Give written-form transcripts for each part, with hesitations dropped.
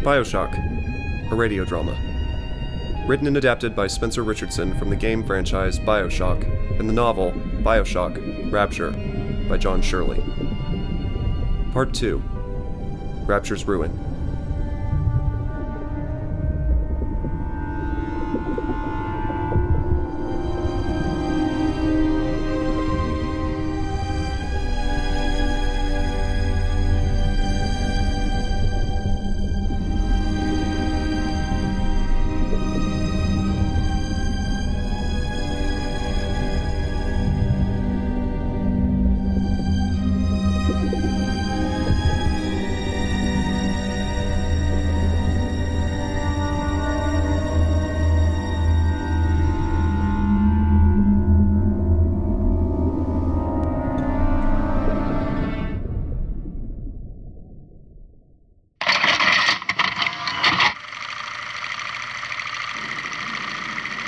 BioShock, a radio drama. Written and adapted by Spencer Richardson from the game franchise BioShock and the novel BioShock Rapture by John Shirley. Part 2, Rapture's Ruin.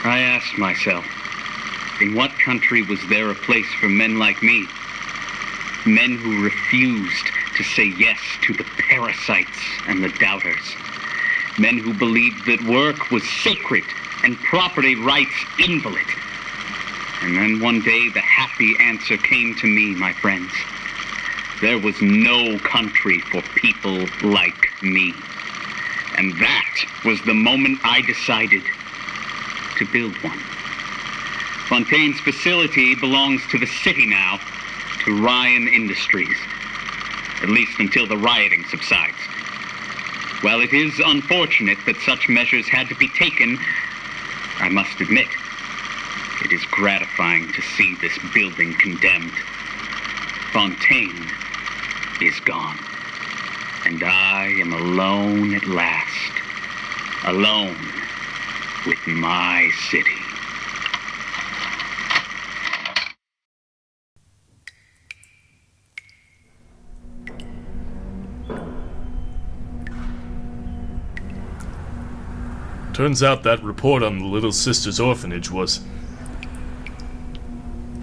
I asked myself, in what country was there a place for men like me? Men who refused to say yes to the parasites and the doubters. Men who believed that work was sacred and property rights inviolate. And then one day the happy answer came to me, my friends. There was no country for people like me. And that was the moment I decided to build one. Fontaine's facility belongs to the city now, to Ryan Industries, at least until the rioting subsides. While it is unfortunate that such measures had to be taken, I must admit, it is gratifying to see this building condemned. Fontaine is gone, and I am alone at last, alone with my city. Turns out that report on the Little Sisters orphanage was...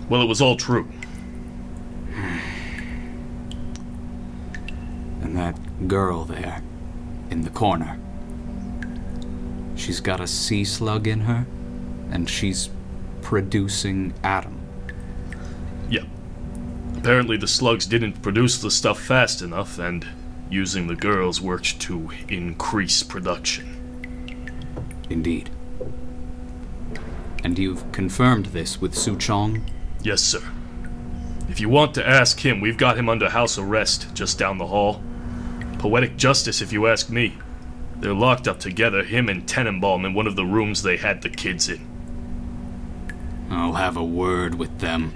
well, it was all true. And that girl there, in the corner. She's got a sea slug in her, and she's producing Adam. Yeah. Apparently the slugs didn't produce the stuff fast enough, and using the girls worked to increase production. Indeed. And you've confirmed this with Suchong? Yes, sir. If you want to ask him, we've got him under house arrest, just down the hall. Poetic justice, if you ask me. They're locked up together, him and Tenenbaum, in one of the rooms they had the kids in. I'll have a word with them.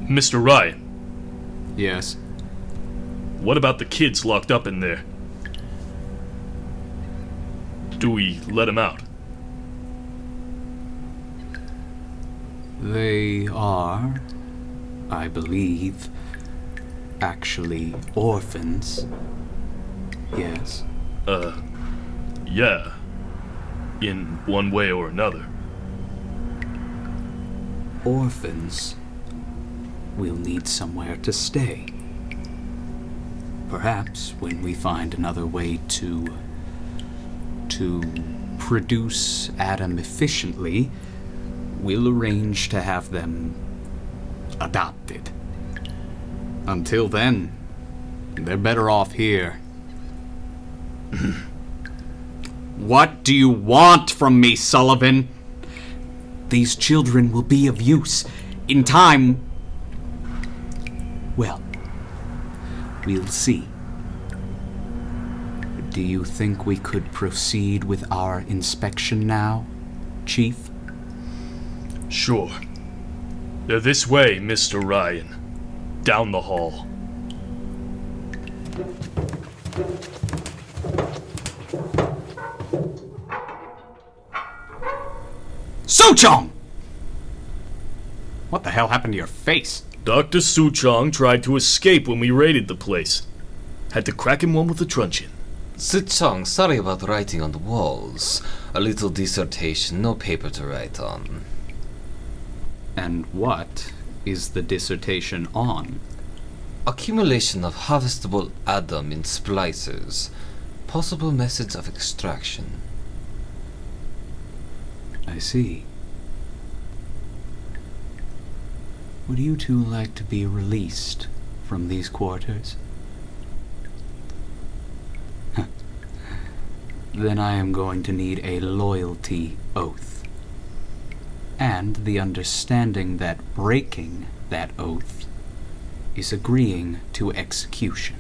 Mr. Ryan. Yes? What about the kids locked up in there? Do we let them out? They are, I believe, actually orphans. Yes. Yeah. In one way or another. Orphans will need somewhere to stay. Perhaps when we find another way to produce Adam efficiently, we'll arrange to have them adopted. Until then, they're better off here. What do you want from me, Sullivan? These children will be of use. In time, well, we'll see. Do you think we could proceed with our inspection now, Chief? Sure. They're this way, Mr. Ryan. Down the hall. Suchong! What the hell happened to your face? Dr. Suchong tried to escape when we raided the place. Had to crack him one with a truncheon. Suchong, sorry about writing on the walls. A little dissertation, no paper to write on. And what is the dissertation on? Accumulation of harvestable Adam in splicers. possible methods of extraction. I see. Would you two like to be released from these quarters? Then I am going to need a loyalty oath. And the understanding that breaking that oath is agreeing to execution.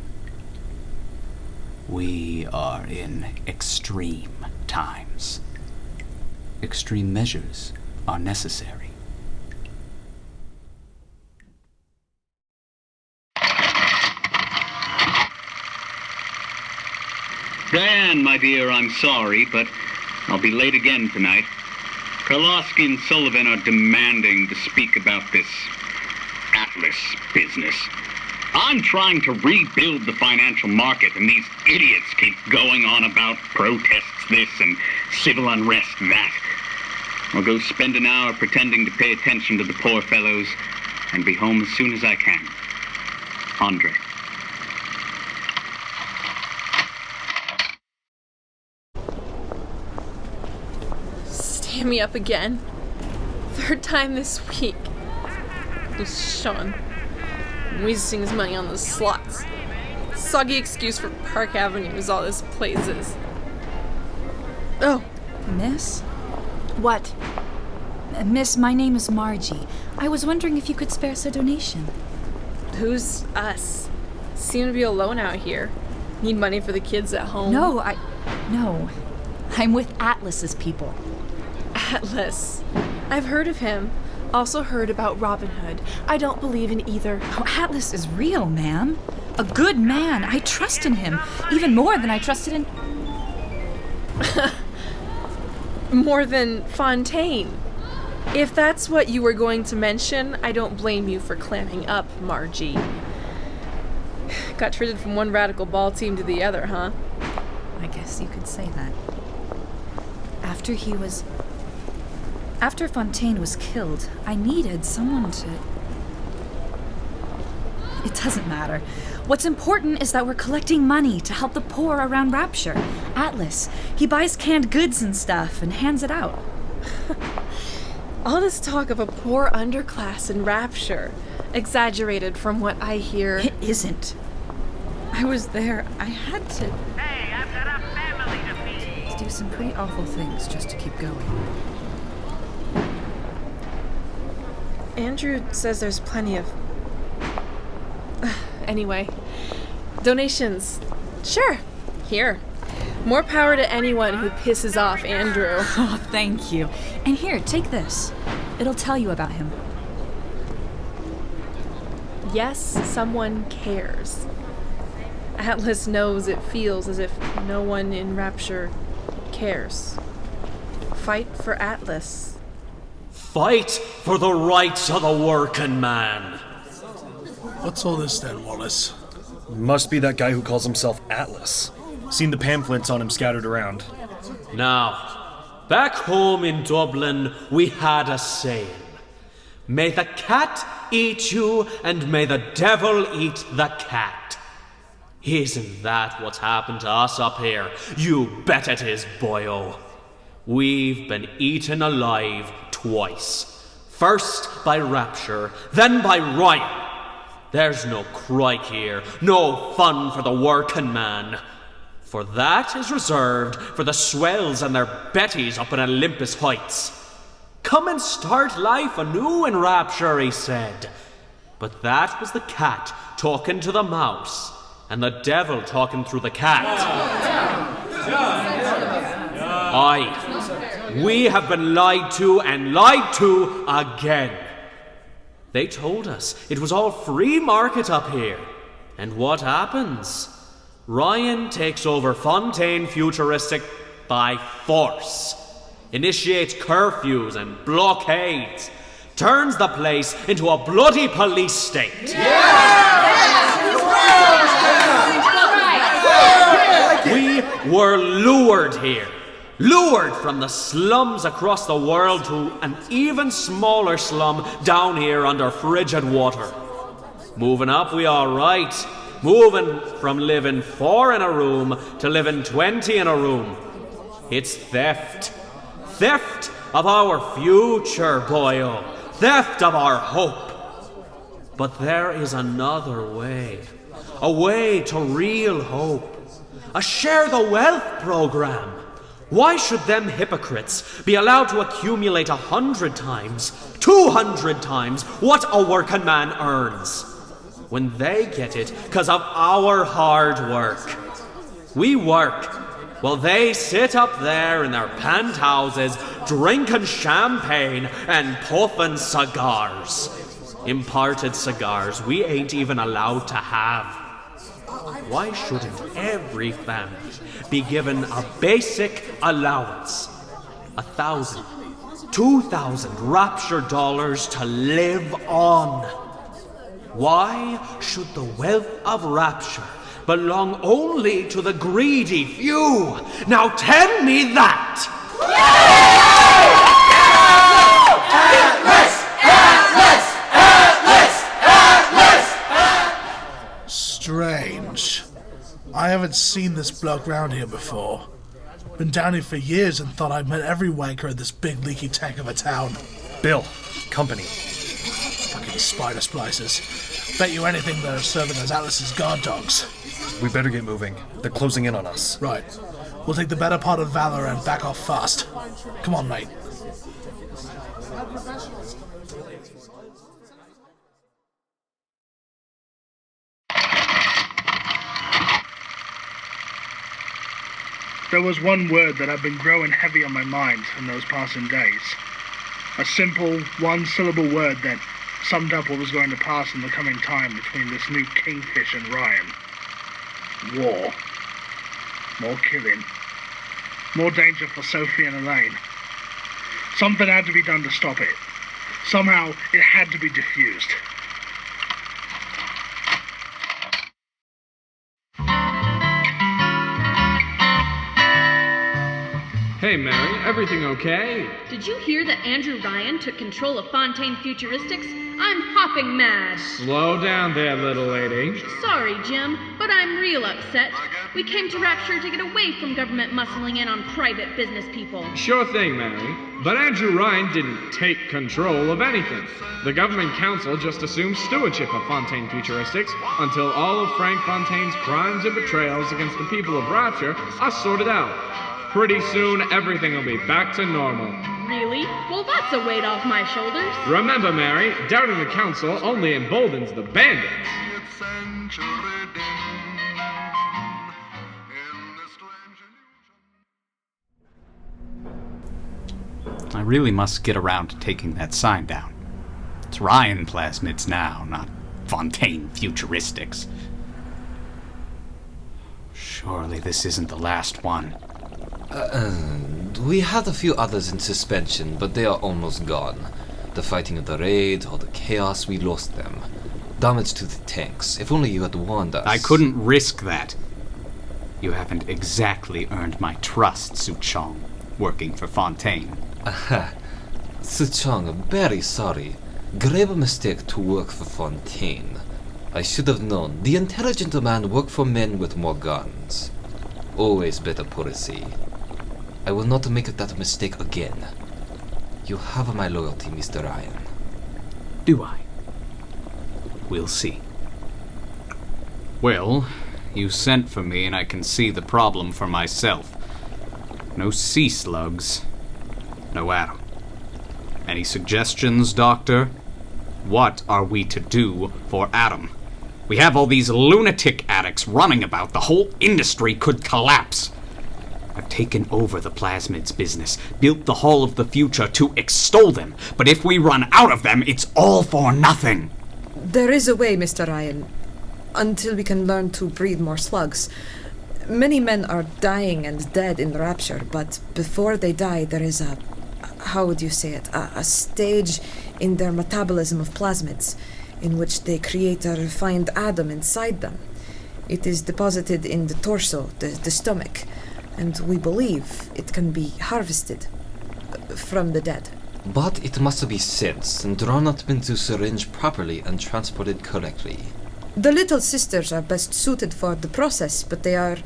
We are in extreme times. Extreme measures are necessary. Diane, my dear, I'm sorry, but I'll be late again tonight. Karlowski and Sullivan are demanding to speak about this Atlas business. I'm trying to rebuild the financial market, and these idiots keep going on about protests this and civil unrest that. I'll go spend an hour pretending to pay attention to the poor fellows and be home as soon as I can. Andre. Stand me up again. Third time this week. This Sean. Wasting his money on those slots. Soggy excuse for Park Avenue is all this place is. Oh. Miss? What? Miss, my name is Margie. I was wondering if you could spare us a donation. Who's us? Seem to be alone out here. Need money for the kids at home. No. I'm with Atlas's people. Atlas. I've heard of him. Also heard about Robin Hood. I don't believe in either. Oh, Atlas is real, ma'am. A good man. I trust in him. Even more than I trusted in... More than Fontaine. If that's what you were going to mention, I don't blame you for clamming up, Margie. Got traded from one radical ball team to the other, huh? I guess you could say that. After Fontaine was killed, I needed someone to... It doesn't matter. What's important is that we're collecting money to help the poor around Rapture. Atlas, he buys canned goods and stuff and hands it out. All this talk of a poor underclass in Rapture. Exaggerated from what I hear. It isn't. I was there. I had to... Hey, I've got a family to feed. do some pretty awful things just to keep going. Andrew says there's plenty of... Anyway. Donations. Sure. Here. More power to anyone who pisses off Andrew. Oh, thank you. And here, take this. It'll tell you about him. Yes, someone cares. Atlas knows it feels as if no one in Rapture cares. Fight for Atlas. Fight for the rights of the working man. What's all this then, Wallace? Must be that guy who calls himself Atlas. Seen the pamphlets on him scattered around. Now, back home in Dublin, we had a saying. May the cat eat you, and may the devil eat the cat. Isn't that what's happened to us up here? You bet it is, boyo. We've been eaten alive twice. First by Rapture, then by Ryan. There's no crike here, no fun for the working man. For that is reserved for the swells and their betties up in Olympus Heights. Come and start life anew in Rapture, he said. But that was the cat talking to the mouse, and the devil talking through the cat. Aye, we have been lied to and lied to again. They told us it was all free market up here. And what happens? Ryan takes over Fontaine Futuristic by force. Initiates curfews and blockades. Turns the place into a bloody police state. We were lured here. Lured from the slums across the world to an even smaller slum down here under frigid water. Moving up, we all right. moving from living 4 in a room to living 20 in a room. It's theft. Theft of our future, boyo. Theft of our hope. But there is another way. A way to real hope. A share the wealth program. Why should them hypocrites be allowed to accumulate 100 times, 200 times what a working man earns? When they get it because of our hard work. We work while they sit up there in their penthouses drinking champagne and puffing cigars. Imported cigars we ain't even allowed to have. Why shouldn't every family be given a basic allowance? 1,000, 2,000 Rapture dollars to live on. Why should the wealth of Rapture belong only to the greedy few? Now tell me that! Strange. I haven't seen this bloke round here before. Been down here for years and thought I'd met every wanker in this big leaky tank of a town. Bill, company. Fucking spider splicers. Bet you anything they're serving as Atlas's guard dogs. We better get moving. They're closing in on us. Right. We'll take the better part of valor and back off fast. Come on, mate. There was one word that had been growing heavy on my mind in those passing days. A simple, one-syllable word that summed up what was going to pass in the coming time between this new Kingfish and Ryan. War. More killing. More danger for Sophie and Elaine. Something had to be done to stop it. Somehow, it had to be diffused. Hey, Mary, everything okay? Did you hear that Andrew Ryan took control of Fontaine Futuristics? I'm hopping mad. Slow down there, little lady. Sorry, Jim, but I'm real upset. We came to Rapture to get away from government muscling in on private business people. Sure thing, Mary. But Andrew Ryan didn't take control of anything. The government council just assumed stewardship of Fontaine Futuristics until all of Frank Fontaine's crimes and betrayals against the people of Rapture are sorted out. Pretty soon, everything will be back to normal. Really? Well, that's a weight off my shoulders. Remember, Mary, doubting the council only emboldens the bandits. I really must get around to taking that sign down. It's Ryan plasmids now, not Fontaine Futuristics. Surely this isn't the last one. We had a few others in suspension, but they are almost gone. The fighting of the raid, all the chaos, we lost them. Damage to the tanks. If only you had warned us. I couldn't risk that. You haven't exactly earned my trust, Suchong, working for Fontaine. Suchong, very sorry. Grave mistake to work for Fontaine. I should have known. The intelligent man work for men with more guns. Always better policy. I will not make that mistake again. You have my loyalty, Mr. Ryan. Do I? We'll see. Well, you sent for me and I can see the problem for myself. No sea slugs. No Adam. Any suggestions, Doctor? What are we to do for Adam? We have all these lunatic addicts running about. The whole industry could collapse. I've taken over the plasmids business, built the Hall of the Future to extol them, but if we run out of them, it's all for nothing. There is a way, Mr. Ryan, until we can learn to breed more slugs. Many men are dying and dead in Rapture, but before they die, there is how would you say it, a stage in their metabolism of plasmids, in which they create a refined atom inside them. It is deposited in the torso, the stomach, and we believe it can be harvested from the dead. But it must be sensed and drawn up into syringe properly and transported correctly. The little sisters are best suited for the process, but they are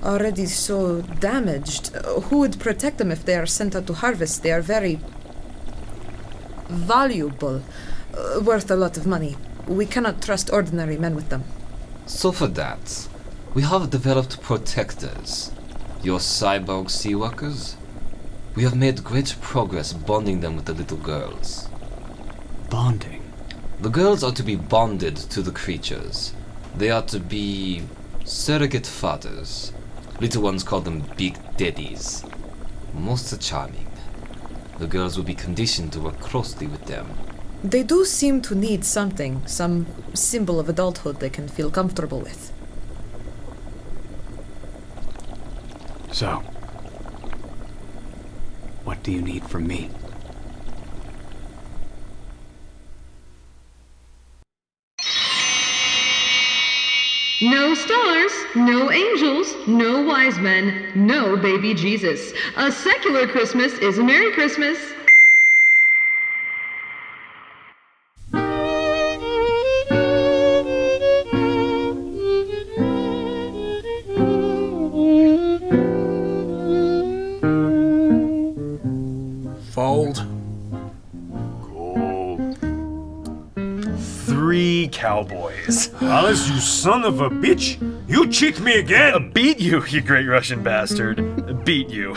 already so damaged. Who would protect them if they are sent out to harvest? They are very valuable, worth a lot of money. We cannot trust ordinary men with them. So for that, we have developed protectors. Your cyborg sea workers. We have made great progress bonding them with the little girls. Bonding? The girls are to be bonded to the creatures. They are to be surrogate fathers. Little ones call them big daddies. Most charming. The girls will be conditioned to work closely with them. They do seem to need something, some symbol of adulthood they can feel comfortable with. So, what do you need from me? No stars, no angels, no wise men, no baby Jesus. A secular Christmas is a Merry Christmas. Fold. Cool. 3 cowboys. Alice, you son of a bitch! You cheat me again! Beat you, you great Russian bastard. Beat you.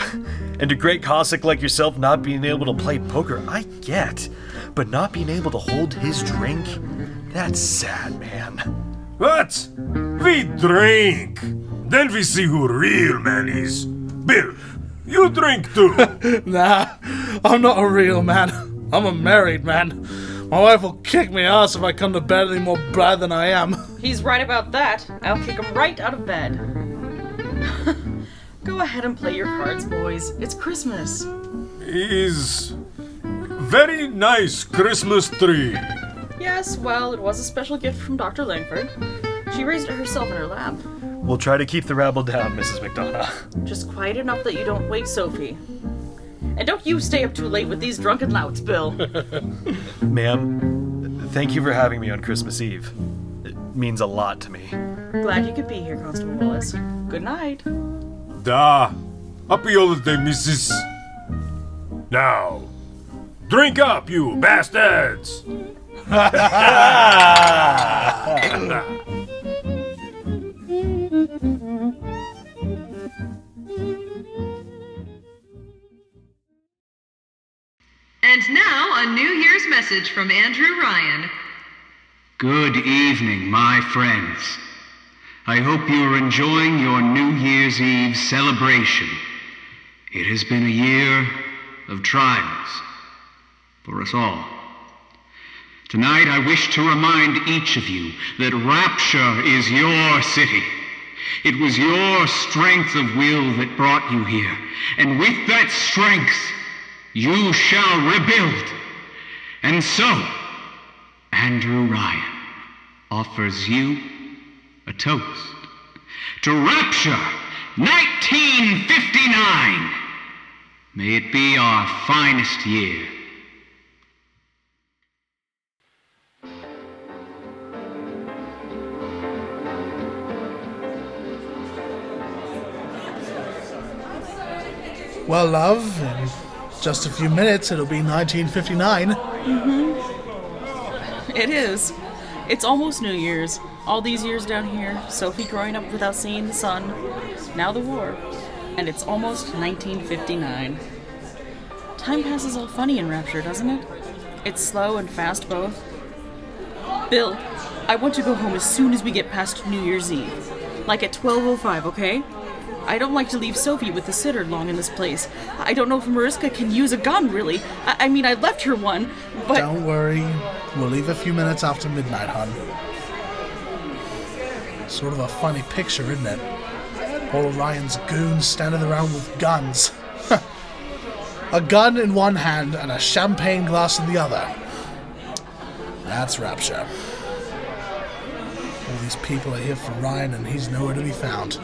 And a great Cossack like yourself not being able to play poker, I get. But not being able to hold his drink? That's sad, man. What? We drink. Then we see who real man is. Bill, you drink too. Nah, I'm not a real man. I'm a married man. My wife will kick me ass if I come to bed any more bad than I am. He's right about that. I'll kick him right out of bed. Go ahead and play your cards, boys. It's Christmas. Is very nice Christmas tree. Yes, well, it was a special gift from Dr. Langford. She raised it herself in her lab. We'll try to keep the rabble down, Mrs. McDonnagh. Just quiet enough that you don't wake Sophie. And don't you stay up too late with these drunken louts, Bill. Ma'am, thank you for having me on Christmas Eve. It means a lot to me. Glad you could be here, Constable Willis. Good night. Da. Happy holiday, missus. Now, drink up, you bastards! And now, a New Year's message from Andrew Ryan. Good evening, my friends. I hope you are enjoying your New Year's Eve celebration. It has been a year of trials for us all. Tonight I wish to remind each of you that Rapture is your city. It was your strength of will that brought you here, and with that strength you shall rebuild. And so, Andrew Ryan offers you a toast to Rapture 1959. May it be our finest year. Well, love, in just a few minutes it'll be 1959. It is. It's almost New Year's. All these years down here, Sophie growing up without seeing the sun, now the war, and it's almost 1959. Time passes all funny in Rapture, doesn't it? It's slow and fast both. Bill, I want to go home as soon as we get past New Year's Eve. Like at 12:05, okay? I don't like to leave Sophie with the sitter long in this place. I don't know if Mariska can use a gun, really. I mean, I left her one, but... Don't worry. We'll leave a few minutes after midnight, hon. Sort of a funny picture, isn't it? All of Ryan's goons standing around with guns. A gun in one hand and a champagne glass in the other. That's Rapture. All these people are here for Ryan and he's nowhere to be found.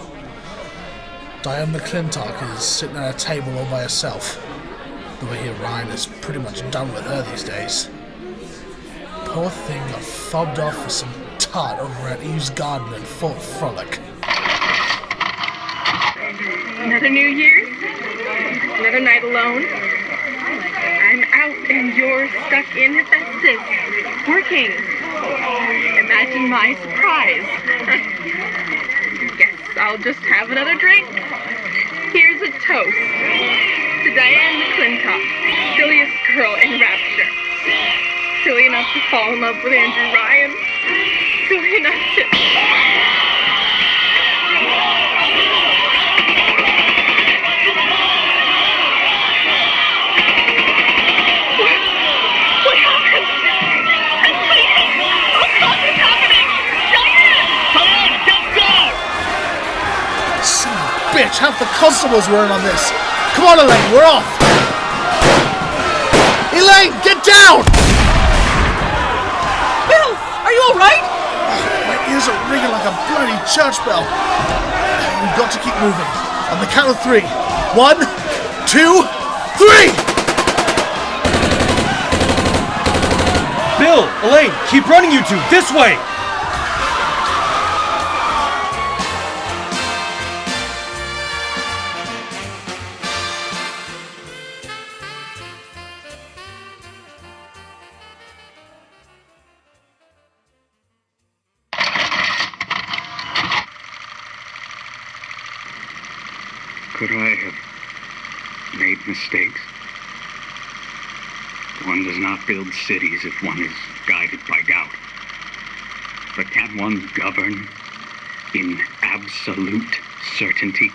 Diane McClintock is sitting at a table all by herself. Though I hear Ryan is pretty much done with her these days. Poor thing got fobbed off for some tart over at Eve's Garden in full frolic. Another New Year's? Another night alone? I'm out and you're stuck in festive, working. Imagine my surprise. Guess I'll just have another drink. Here's a toast to Diane McClintock, silliest girl in Rapture. Silly enough to fall in love with Andrew Ryan. Silly enough to... What happened? Oh God, what's happening? Diane! Diane, get down! Son of a bitch, half the constables were in on this. Come on, Elaine, we're off! Elaine, get down! Bill, are you alright? My ears are ringing like a bloody church bell. We've got to keep moving. On the count of 3. 1, 2, 3! Bill, Elaine, keep running, you two! This way! Could I have made mistakes? One does not build cities if one is guided by doubt. But can one govern in absolute certainty?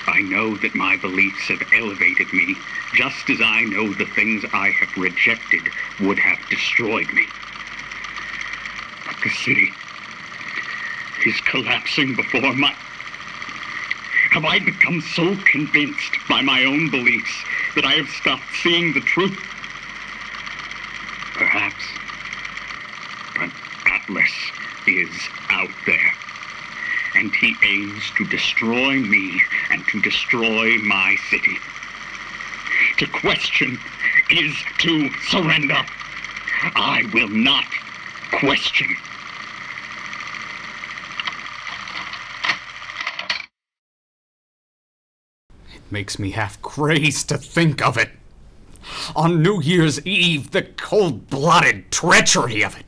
I know that my beliefs have elevated me, just as I know the things I have rejected would have destroyed me. But the city is collapsing before my... Have I become so convinced by my own beliefs that I have stopped seeing the truth? Perhaps. But Atlas is out there. And he aims to destroy me and to destroy my city. To question is to surrender. I will not question. Makes me half crazed to think of it. On New Year's Eve, the cold-blooded treachery of it.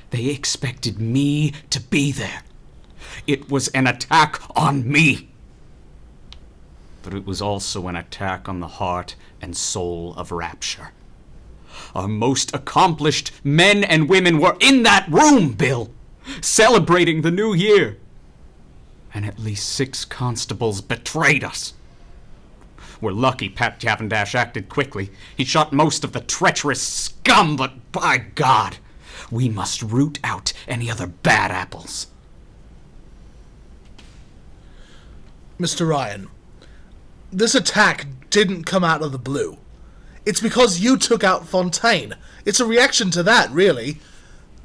They expected me to be there. It was an attack on me. But it was also an attack on the heart and soul of Rapture. Our most accomplished men and women were in that room, Bill, celebrating the new year. And at least 6 constables betrayed us. We're lucky Pat Cavendish acted quickly. He shot most of the treacherous scum, but by God, we must root out any other bad apples. Mr. Ryan, this attack didn't come out of the blue. It's because you took out Fontaine. It's a reaction to that, really.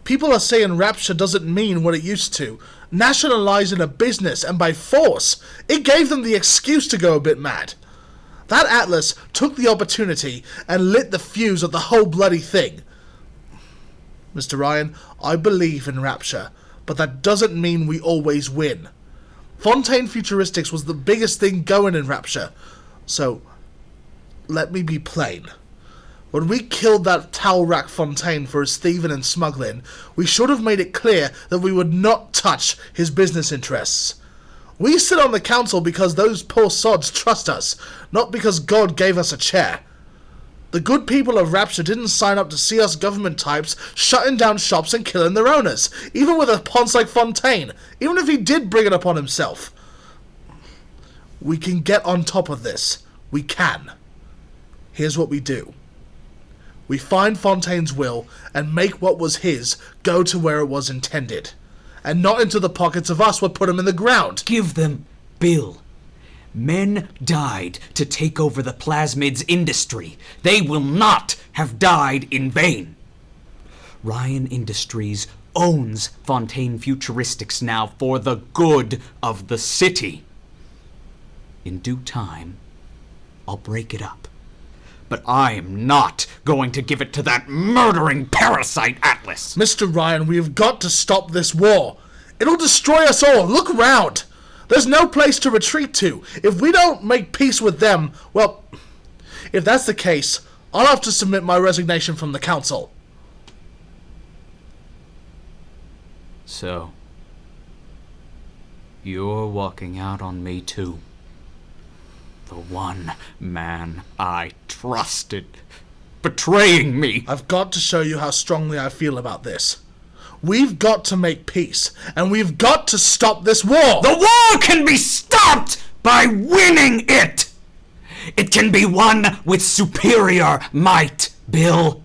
People are saying Rapture doesn't mean what it used to. Nationalizing a business, and by force, it gave them the excuse to go a bit mad. That Atlas took the opportunity and lit the fuse of the whole bloody thing. Mr. Ryan, I believe in Rapture, but that doesn't mean we always win. Fontaine Futuristics was the biggest thing going in Rapture, so let me be plain. When we killed that towel rack Fontaine for his thieving and smuggling, we should have made it clear that we would not touch his business interests. We sit on the council because those poor sods trust us, not because God gave us a chair. The good people of Rapture didn't sign up to see us government types shutting down shops and killing their owners, even with a ponce like Fontaine, even if he did bring it upon himself. We can get on top of this. We can. Here's what we do. We find Fontaine's will and make what was his go to where it was intended. And not into the pockets of us what put him in the ground. Give them Bill. Men died to take over the plasmids industry. They will not have died in vain. Ryan Industries owns Fontaine Futuristics now for the good of the city. In due time, I'll break it up. But I'm not going to give it to that murdering parasite, Atlas! Mr. Ryan, we have got to stop this war. It'll destroy us all. Look around. There's no place to retreat to. If we don't make peace with them, well, if that's the case, I'll have to submit my resignation from the council. So, you're walking out on me too. The one man I trusted, betraying me. I've got to show you how strongly I feel about this. We've got to make peace, and we've got to stop this war! The war can be stopped by winning it! It can be won with superior might, Bill.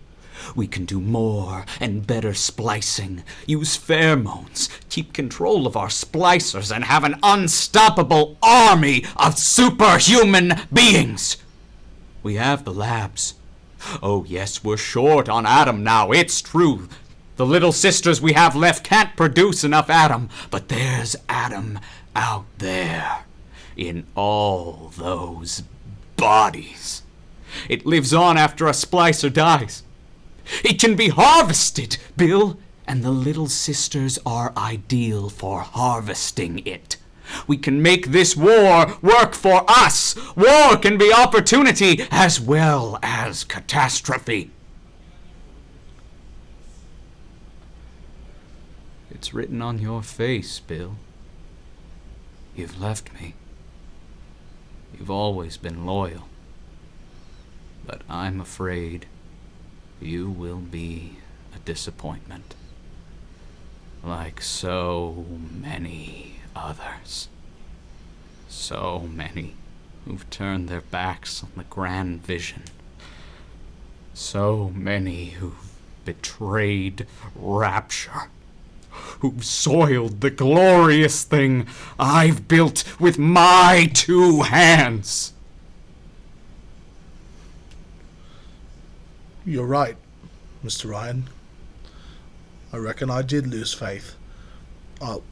We can do more and better splicing, use pheromones, keep control of our splicers, and have an unstoppable army of superhuman beings. We have the labs. Oh yes, we're short on Adam now, it's true. The little sisters we have left can't produce enough Adam, but there's Adam out there, in all those bodies. It lives on after a splicer dies. It can be harvested, Bill, and the little sisters are ideal for harvesting it. We can make this war work for us. War can be opportunity as well as catastrophe. It's written on your face, Bill. You've left me. You've always been loyal. But I'm afraid you will be a disappointment. Like so many others. So many who've turned their backs on the grand vision. So many who've betrayed Rapture. Who've soiled the glorious thing I've built with my 2 hands. You're right, Mr. Ryan. I reckon I did lose faith. I'll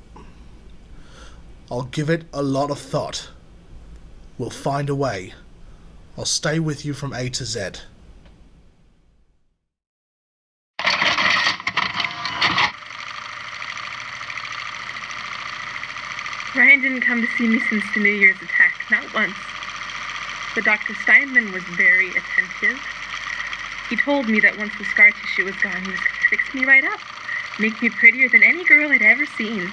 give it a lot of thought. We'll find a way. I'll stay with you from A to Z. Ryan didn't come to see me since the New Year's attack, not once. But Dr. Steinman was very attentive. He told me that once the scar tissue was gone, he was going to fix me right up, make me prettier than any girl I'd ever seen.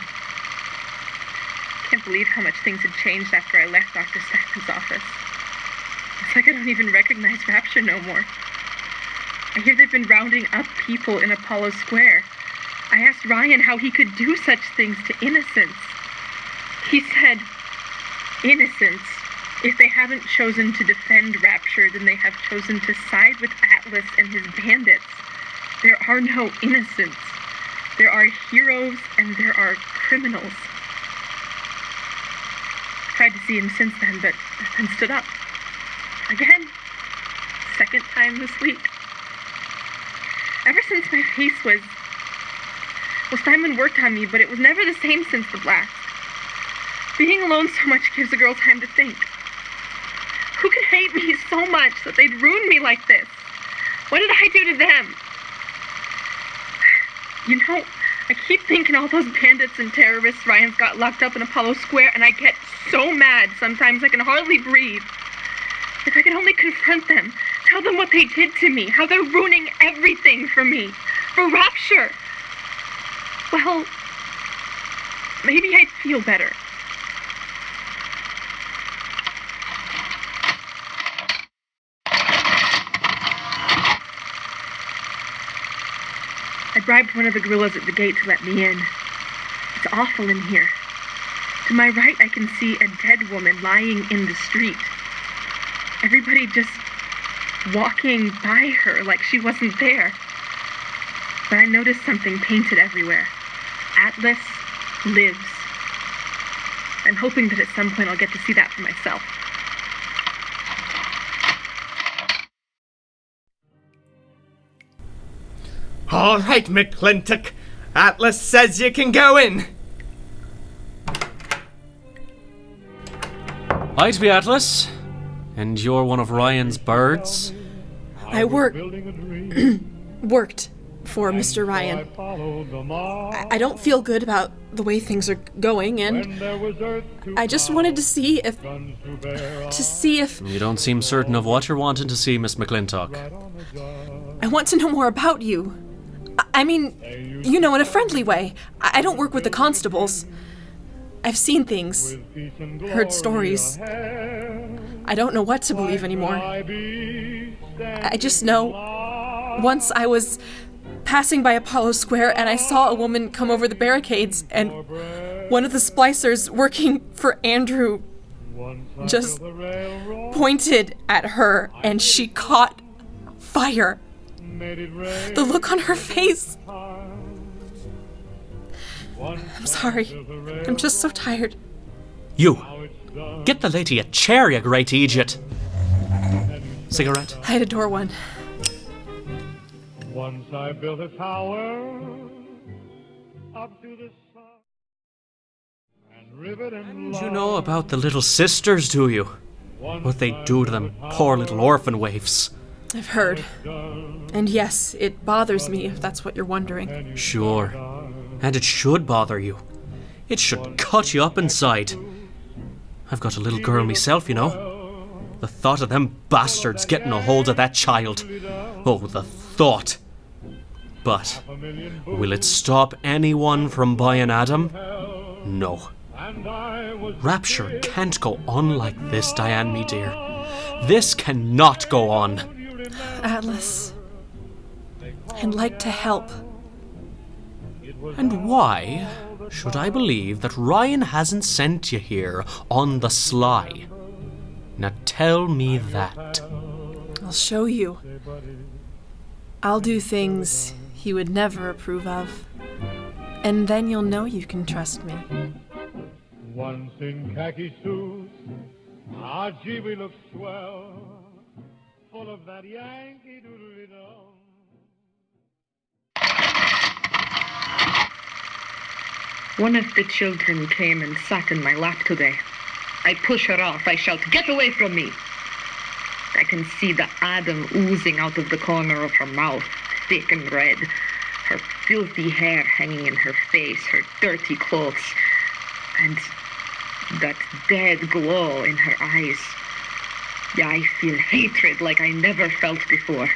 Can't believe how much things had changed after I left Dr. Steinman's office. It's like I don't even recognize Rapture no more. I hear they've been rounding up people in Apollo Square. I asked Ryan how he could do such things to innocents. He said, innocents. If they haven't chosen to defend Rapture, then they have chosen to side with Atlas and his bandits. There are no innocents. There are heroes and there are criminals. I've tried to see him since then, but nothing stood up. Again. Second time this week. Ever since my face was... Well, Steinman worked on me, but it was never the same since the blast. Being alone so much gives a girl time to think. Who could hate me so much that they'd ruin me like this? What did I do to them? You know, I keep thinking all those bandits and terrorists Ryan's got locked up in Apollo Square, and I get so mad sometimes I can hardly breathe. If I could only confront them, tell them what they did to me, how they're ruining everything for me, for Rapture. Well, maybe I'd feel better. I bribed one of the gorillas at the gate to let me in. It's awful in here. To my right, I can see a dead woman lying in the street. Everybody just walking by her like she wasn't there. But I noticed something painted everywhere. Atlas lives. I'm hoping that at some point I'll get to see that for myself. All right, McClintock. Atlas says you can go in. I'd be Atlas, and you're one of Ryan's birds. I worked for Mr. Ryan. I don't feel good about the way things are going, and I just wanted to see if... You don't seem certain of what you're wanting to see, Miss McClintock. I want to know more about you. I mean, you know, in a friendly way. I don't work with the constables. I've seen things, heard stories. I don't know what to believe anymore. I just know once I was passing by Apollo Square and I saw a woman come over the barricades, and one of the splicers working for Andrew just pointed at her and she caught fire. The look on her face. I'm sorry. I'm just so tired. You! Get the lady a chair, you great idiot! Cigarette? I had a door one. Once I built a tower up to the sun and rivet and You know about the little sisters, do you? What they do to them poor little orphan waifs. I've heard. And yes, it bothers me if that's what you're wondering. Sure. And it should bother you. It should cut you up inside. I've got a little girl myself, you know. The thought of them bastards getting a hold of that child. Oh, the thought. But will it stop anyone from buying Adam? No. Rapture can't go on like this, Diane, me dear. This cannot go on. Atlas, I'd like to help. And why should I believe that Ryan hasn't sent you here on the sly? Now tell me that. I'll show you. I'll do things he would never approve of. And then you'll know you can trust me. Once in khaki suits, ah gee, we look swell, full of that Yankee doodle-dum. One of the children came and sat in my lap today. I push her off. I shout, "Get away from me!" I can see the Adam oozing out of the corner of her mouth, thick and red, her filthy hair hanging in her face, her dirty clothes, and that dead glow in her eyes. Yeah, I feel hatred like I never felt before.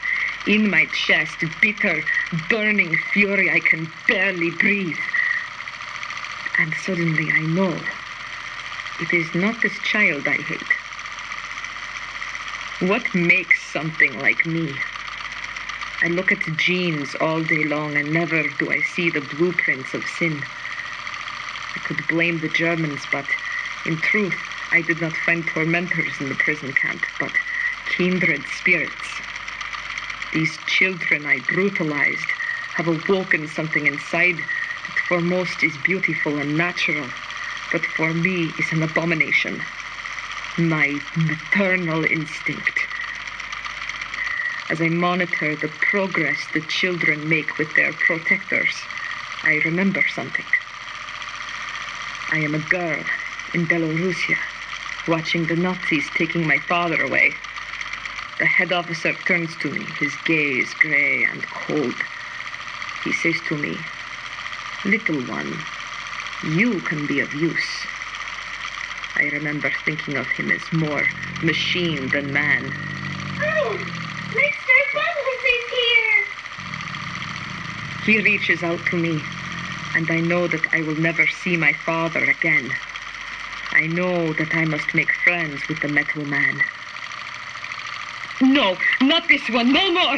In my chest, bitter, burning fury. I can barely breathe. And suddenly I know it is not this child I hate. What makes something like me? I look at genes all day long and never do I see the blueprints of sin. I could blame the Germans, but in truth, I did not find tormentors in the prison camp, but kindred spirits. These children I brutalized have awoken something inside that for most is beautiful and natural, but for me is an abomination. My maternal instinct. As I monitor the progress the children make with their protectors, I remember something. I am a girl in Belarusia, watching the Nazis taking my father away. The head officer turns to me, his gaze gray and cold. He says to me, "Little one, you can be of use." I remember thinking of him as more machine than man. Oh, Mr. Bubbles is here! He reaches out to me, and I know that I will never see my father again. I know that I must make friends with the metal man. No, not this one, no more!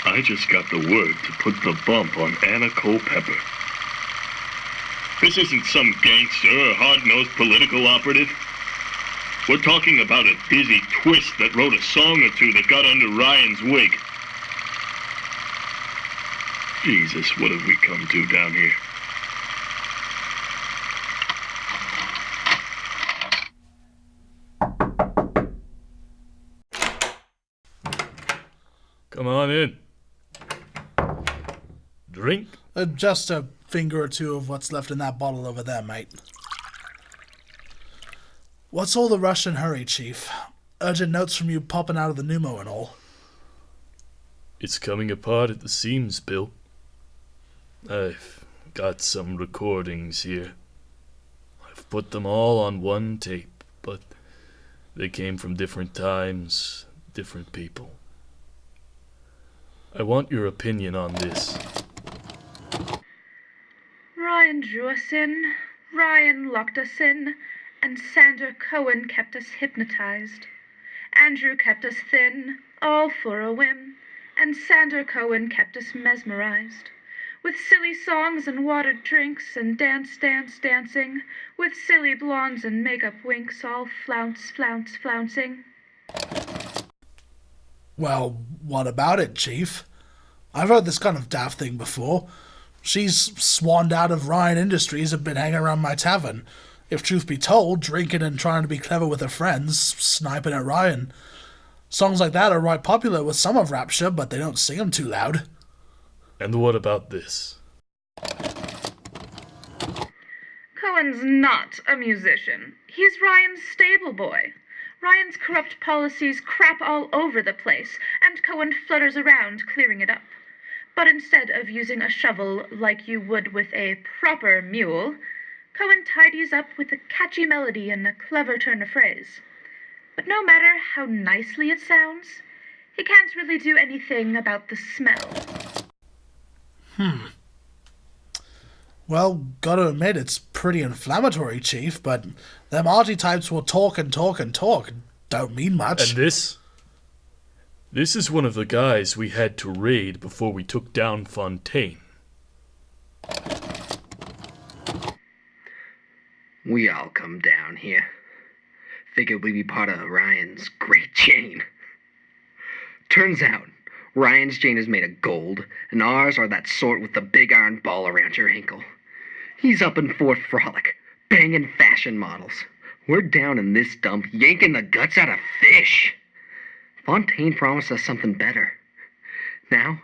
I just got the word to put the bump on Anna Culpepper. This isn't some gangster or hard-nosed political operative. We're talking about a dizzy twist that wrote a song or two that got under Ryan's wig. Jesus, what have we come to down here? Come on in. Drink? Just a finger or two of what's left in that bottle over there, mate. What's all the rush and hurry, Chief? Urgent notes from you popping out of the pneumo and all. It's coming apart at the seams, Bill. I've got some recordings here. I've put them all on one tape, but they came from different times, different people. I want your opinion on this. Ryan drew us in, Ryan locked us in, and Sander Cohen kept us hypnotized. Andrew kept us thin, all for a whim, and Sander Cohen kept us mesmerized. With silly songs and watered drinks and dancing, with silly blondes and makeup winks, all flouncing. Well, what about it, Chief? I've heard this kind of daft thing before. She's swanned out of Ryan Industries and been hanging around my tavern. If truth be told, drinking and trying to be clever with her friends, sniping at Ryan. Songs like that are right popular with some of Rapture, but they don't sing them too loud. And what about this? Cohen's not a musician. He's Ryan's stable boy. Ryan's corrupt policies crap all over the place, and Cohen flutters around clearing it up. But instead of using a shovel like you would with a proper mule, Cohen tidies up with a catchy melody and a clever turn of phrase. But no matter how nicely it sounds, he can't really do anything about the smell. Well, gotta admit, it's pretty inflammatory, Chief, but them arty types will talk and talk and talk. Don't mean much. And this? This is one of the guys we had to raid before we took down Fontaine. We all come down here. Figured we'd be part of Ryan's great chain. Turns out, Ryan's chain is made of gold, and ours are that sort with the big iron ball around your ankle. He's up in Fort Frolic, banging fashion models. We're down in this dump, yanking the guts out of fish. Fontaine promised us something better. Now,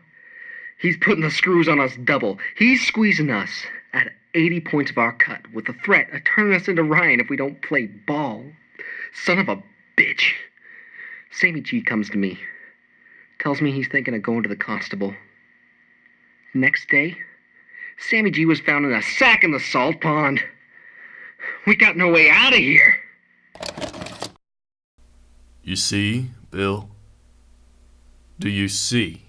he's putting the screws on us double. He's squeezing us at 80 points of our cut with the threat of turning us into Ryan if we don't play ball. Son of a bitch. Sammy G comes to me. Tells me he's thinking of going to the constable. Next day, Sammy G was found in a sack in the salt pond. We got no way out of here. You see, Bill? Do you see?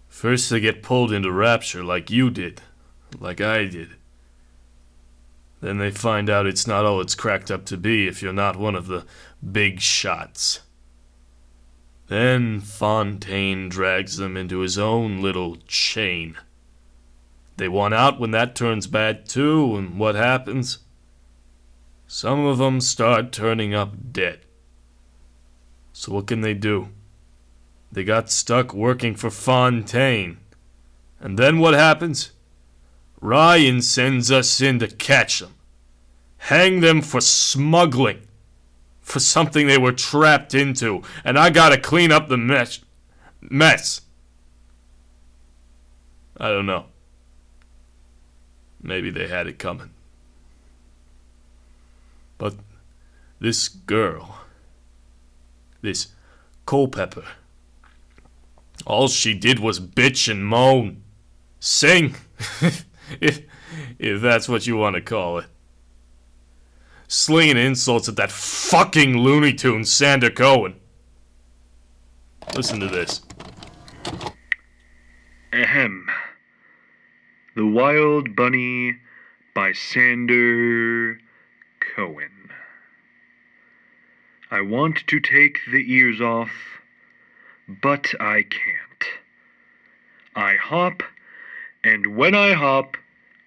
First they get pulled into Rapture like you did, like I did. Then they find out it's not all it's cracked up to be if you're not one of the big shots. Then Fontaine drags them into his own little chain. They want out when that turns bad too, and what happens? Some of them start turning up dead. So what can they do? They got stuck working for Fontaine. And then what happens? Ryan sends us in to catch them. Hang them for smuggling. For something they were trapped into. And I gotta clean up the mess. I don't know. Maybe they had it coming. But this girl, this Culpepper, all she did was bitch and moan. Sing, if that's what you want to call it. Slinging insults at that fucking Looney Tunes Sander Cohen. Listen to this. Ahem. The Wild Bunny by Sander Cohen. I want to take the ears off, but I can't. I hop, and when I hop,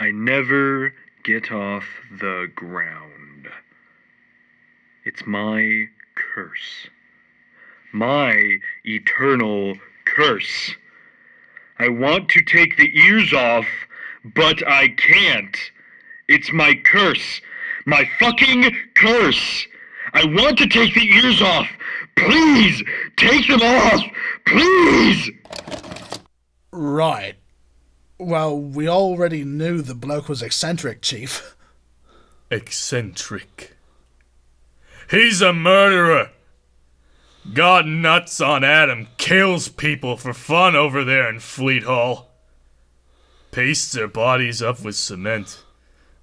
I never get off the ground. It's my curse. My eternal curse. I want to take the ears off, but I can't. It's my curse. My fucking curse. I want to take the ears off. Please, take them off. Please. Right. Well, we already knew the bloke was eccentric, Chief. Eccentric. He's a murderer. God nuts on Adam kills people for fun over there in Fleet Hall. Pastes their bodies up with cement.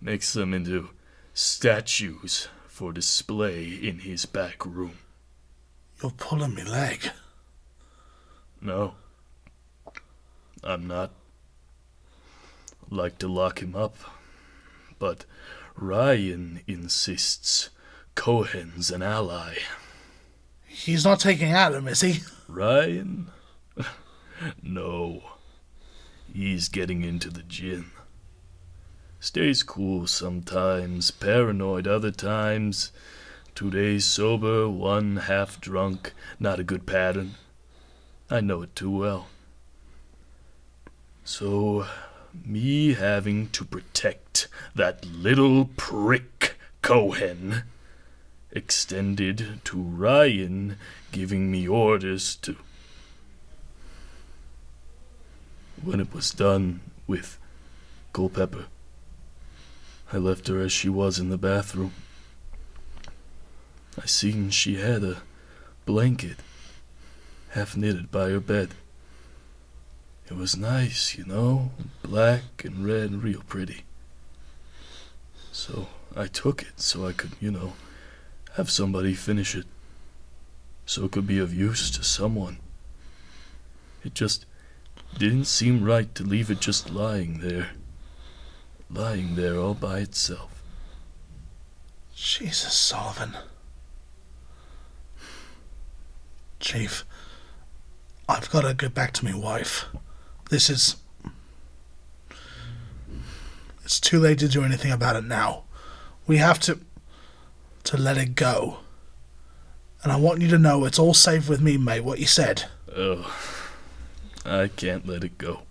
Makes them into statues for display in his back room. You're pulling me leg. No. I'm not. I'd like to lock him up. But Ryan insists Cohen's an ally. He's not taking Adam, is he? Ryan? No. He's getting into the gin. Stays cool sometimes, paranoid other times. 2 days sober, 1 half drunk. Not a good pattern. I know it too well. So, me having to protect that little prick Cohen extended to Ryan giving me orders to... When it was done with Culpepper, I left her as she was in the bathroom. I seen she had a blanket half knitted by her bed. It was nice, you know, black and red, real pretty. So I took it so I could, have somebody finish it. So it could be of use to someone. It just didn't seem right to leave it just lying there all by itself. Jesus, Sullivan. Chief, I've got to get back to my wife. It's too late to do anything about it now. We have to let it go. And I want you to know it's all safe with me, mate, what you said. Oh, I can't let it go.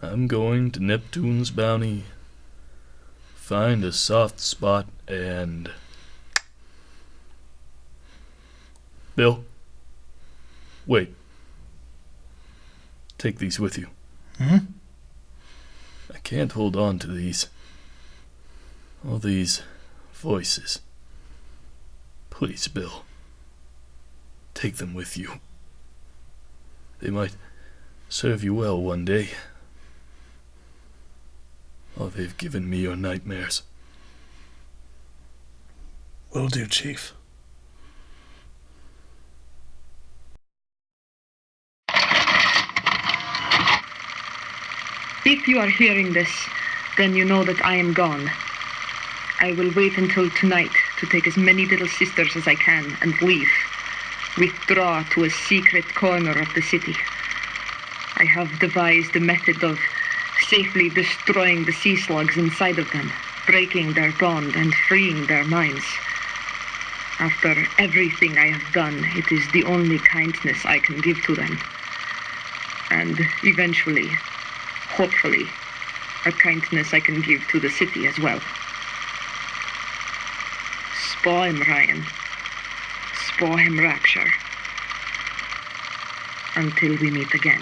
I'm going to Neptune's bounty, find a soft spot, and... Bill? Wait. Take these with you. Hmm? I can't hold on to these. All these voices. Please, Bill. Take them with you. They might serve you well one day. Oh, they've given me your nightmares. Will do, Chief. If you are hearing this, then you know that I am gone. I will wait until tonight to take as many little sisters as I can and leave. Withdraw to a secret corner of the city. I have devised a method of safely destroying the sea slugs inside of them, breaking their bond and freeing their minds. After everything I have done, it is the only kindness I can give to them. And eventually, hopefully, a kindness I can give to the city as well. Spare him, Ryan. Spare him, Rapture. Until we meet again.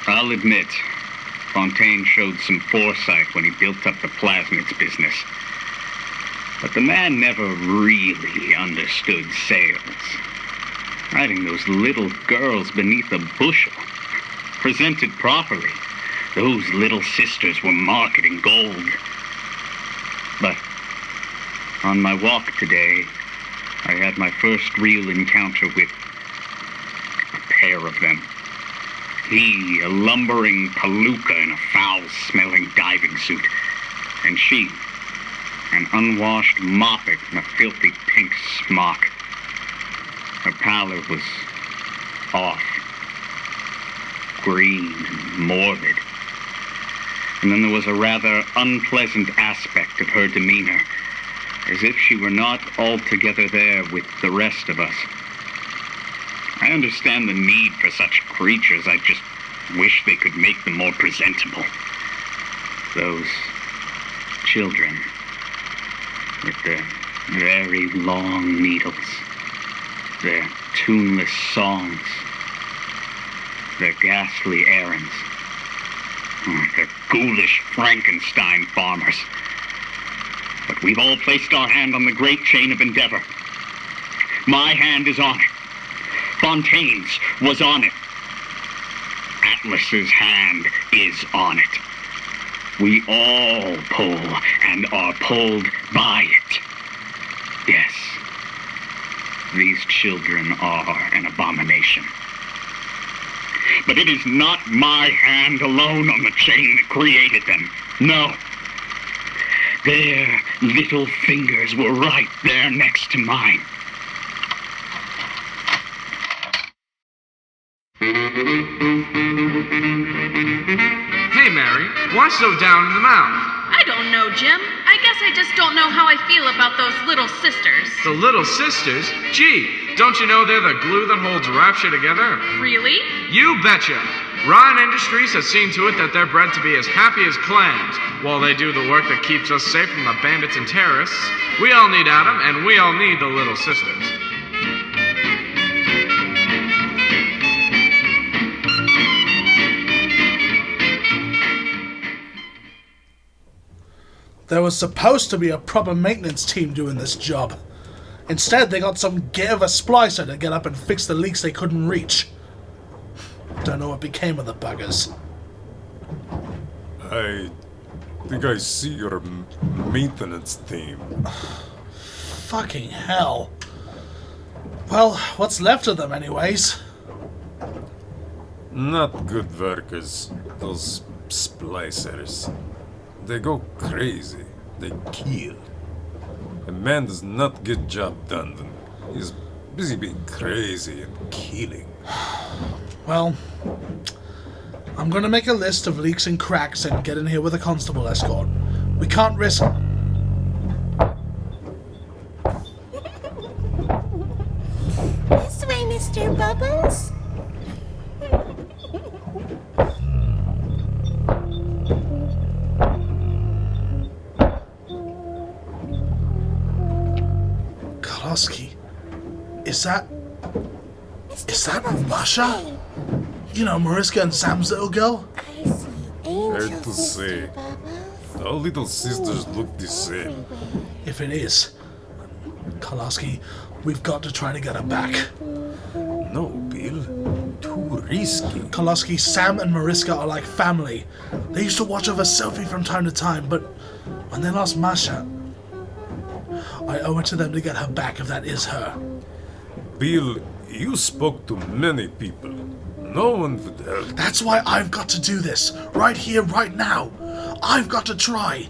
I'll admit, Fontaine showed some foresight when he built up the plasmids business. But the man never really understood sales. Hiding those little girls beneath a bushel. Presented properly, those little sisters were marketing gold. But on my walk today, I had my first real encounter with a pair of them. He, a lumbering palooka in a foul-smelling diving suit, and she, an unwashed moppet in a filthy pink smock. Her pallor was off, green and morbid. And then there was a rather unpleasant aspect of her demeanor, as if she were not altogether there with the rest of us. I understand the need for such creatures. I just wish they could make them more presentable. Those children with their very long needles, their tuneless songs, their ghastly errands. They're ghoulish Frankenstein farmers. But we've all placed our hand on the great chain of endeavor. My hand is on it. Fontaine's was on it. Atlas's hand is on it. We all pull and are pulled by it. Yes, these children are an abomination. But it is not my hand alone on the chain that created them. No. Their little fingers were right there next to mine. Hey, Mary, why so down in the mouth? I don't know, Jim. I guess I just don't know how I feel about those little sisters. The little sisters? Gee, don't you know they're the glue that holds Rapture together? Really? You betcha. Ryan Industries has seen to it that they're bred to be as happy as clams, while they do the work that keeps us safe from the bandits and terrorists. We all need Adam, and we all need the little sisters. There was supposed to be a proper maintenance team doing this job. Instead, they got some git of a splicer to get up and fix the leaks they couldn't reach. Don't know what became of the buggers. I think I see your maintenance team. Fucking hell. Well, what's left of them anyways? Not good workers, those splicers. They go crazy. They kill. A man does not get job done when he's busy being crazy and killing. Well, I'm gonna make a list of leaks and cracks and get in here with a constable escort. We can't risk... This way, Mr. Bubbles. Is that Masha? You know, Mariska and Sam's little girl? Hard to say. All little sisters look the same. If it is, Kolaski, we've got to try to get her back. No, Bill. Too risky. Kolaski, Sam and Mariska are like family. They used to watch over Sophie from time to time, but when they lost Masha, I owe it to them to get her back if that is her. Bill, you spoke to many people. No one would help. That's why I've got to do this. Right here, right now. I've got to try.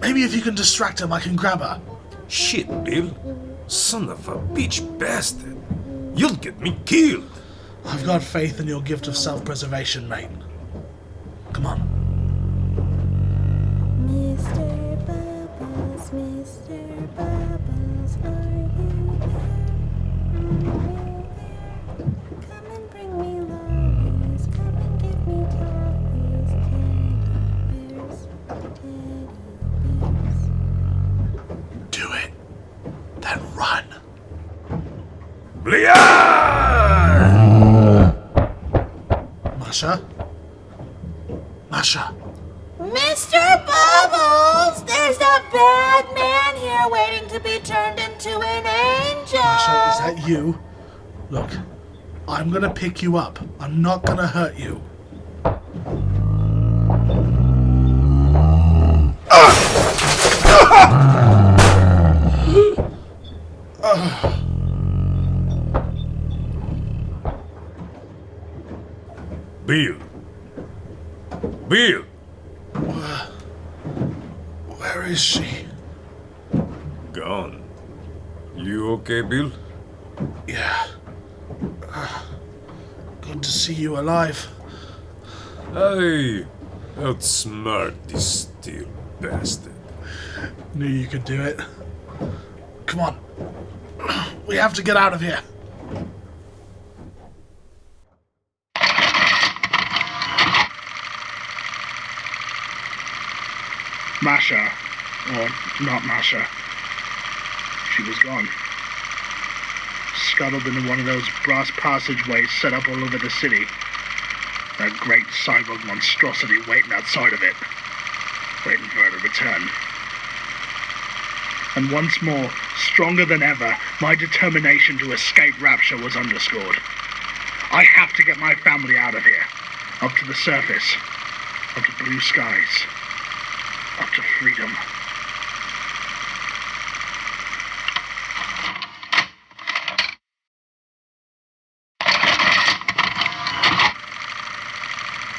Maybe if you can distract him, I can grab her. Shit, Bill. Son of a bitch bastard. You'll get me killed. I've got faith in your gift of self-preservation, mate. Come on. Mr. Bubbles, Mr. Bubbles, are you there? Come and bring me lollies, come and give me toffees, teddy bears, teddy bears. Do it. Then run. Masha? Masha? Mr. Bubbles, there's a bad man here waiting to be turned into an angel. Masha, is that you? Look, I'm gonna pick you up. I'm not gonna hurt you. Bill. Bill. Where is she? Gone. You okay, Bill? Yeah. Good to see you alive. I outsmart this steel bastard. Knew you could do it. Come on. We have to get out of here. Masha, or not Masha, she was gone. Scuttled into one of those brass passageways set up all over the city. That great cyborg monstrosity waiting outside of it, waiting for her to return. And once more, stronger than ever, my determination to escape Rapture was underscored. I have to get my family out of here, up to the surface, up to blue skies, up to freedom.